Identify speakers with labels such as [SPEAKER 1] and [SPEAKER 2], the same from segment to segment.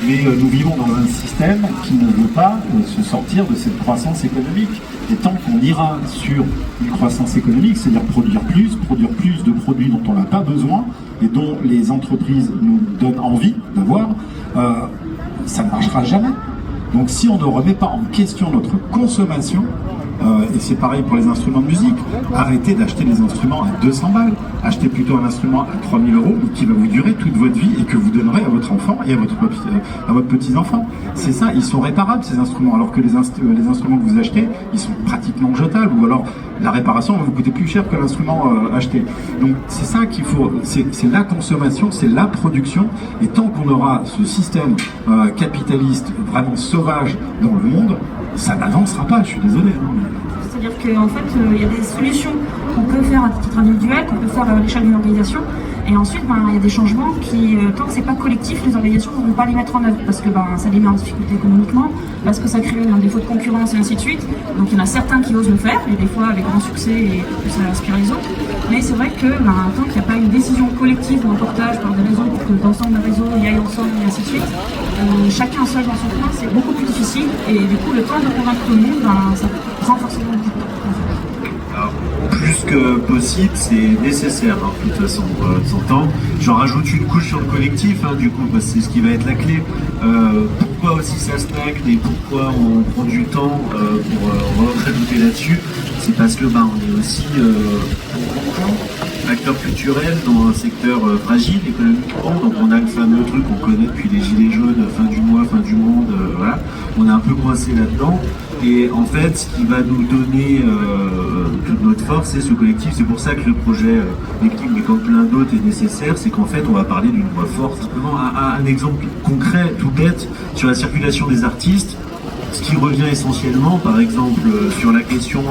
[SPEAKER 1] Mais nous vivons dans un système qui ne veut pas se sortir de cette croissance économique. Et tant qu'on ira sur une croissance économique, c'est-à-dire produire plus de produits dont on n'a pas besoin et dont les entreprises nous donnent envie d'avoir, ça ne marchera jamais. Donc si on ne remet pas en question notre consommation, et c'est pareil pour les instruments de musique, arrêtez d'acheter des instruments à 200 balles, achetez plutôt un instrument à 3000 euros qui va vous durer toute votre vie et que vous donnerez à votre enfant et à votre petit-enfant. C'est ça, ils sont réparables ces instruments, alors que les instruments que vous achetez, ils sont pratiquement jetables, ou alors la réparation va vous coûter plus cher que l'instrument acheté. Donc c'est ça qu'il faut, c'est la consommation, c'est la production, et tant qu'on aura ce système capitaliste vraiment sauvage dans le monde, ça n'avancera pas, je suis désolé.
[SPEAKER 2] C'est-à-dire qu'en fait, il y a des solutions qu'on peut faire à titre individuel, qu'on peut faire à l'échelle d'une organisation, et ensuite, il y a des changements qui, tant que c'est pas collectif, les organisations ne vont pas les mettre en œuvre, parce que ça les met en difficulté économiquement, parce que ça crée un défaut de concurrence et ainsi de suite. Donc il y en a certains qui osent le faire, et des fois avec grand succès, et ça inspire les autres. Mais c'est vrai que tant qu'il n'y a pas une décision collective ou un portage par des réseaux pour que l'ensemble des réseaux y aille ensemble et ainsi de suite, chacun seul dans son coin, c'est beaucoup plus difficile, et du coup le temps de convaincre tout le monde, ça prend forcément beaucoup de temps.
[SPEAKER 3] Alors, plus que possible, c'est nécessaire, de toute façon, de son temps. J'en rajoute une couche sur le collectif, du coup, parce que c'est ce qui va être la clé. Pourquoi aussi ça stagne et pourquoi on prend du temps pour rajouter là-dessus, c'est parce que on est aussi acteur culturel dans un secteur fragile économiquement, donc on a le fameux truc qu'on connaît depuis les gilets jaunes, fin du mois, fin du monde, voilà. On est un peu coincé là-dedans. Et en fait, ce qui va nous donner toute notre force, c'est ce collectif. C'est pour ça que le projet L'équipe, mais comme plein d'autres, est nécessaire. C'est qu'en fait, on va parler d'une voix forte. Simplement, un exemple concret, tout bête, sur la circulation des artistes. Ce qui revient essentiellement, par exemple, sur la question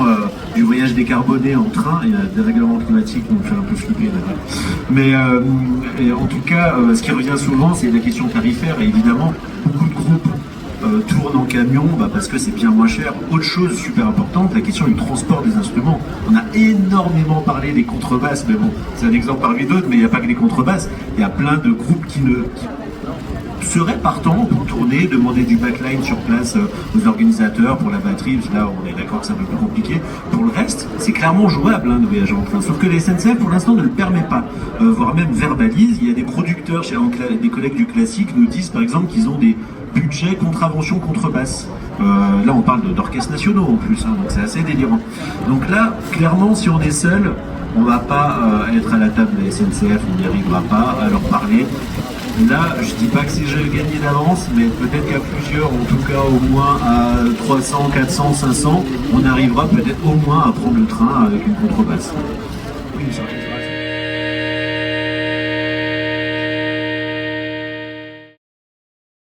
[SPEAKER 3] du voyage décarboné en train, et des règlements climatiques nous fait un peu flipper là. Mais en tout cas, ce qui revient souvent, c'est la question tarifaire. Et évidemment, beaucoup de groupes tournent en camion parce que c'est bien moins cher. Autre chose super importante, la question du transport des instruments. On a énormément parlé des contrebasses, mais bon, c'est un exemple parmi d'autres, mais il n'y a pas que les contrebasses. Il y a plein de groupes qui seraient partants pour tourner, demander du backline sur place aux organisateurs pour la batterie. Là, on est d'accord que c'est un peu plus compliqué. Pour le reste, c'est clairement jouable de voyager en train. Sauf que les SNCF, pour l'instant, ne le permet pas, voire même verbalise. Il y a des producteurs, des collègues du classique, nous disent par exemple qu'ils ont des budget contravention contrebasse. Là on parle d'orchestres nationaux en plus, donc c'est assez délirant. Donc là, clairement, si on est seul, on va pas être à la table de la SNCF, on n'y arrivera pas à leur parler. Là, je dis pas que c'est gagné d'avance, mais peut-être qu'à plusieurs, en tout cas au moins à 300, 400, 500, on arrivera peut-être au moins à prendre le train avec une contrebasse.
[SPEAKER 1] Oui, ça arrivera.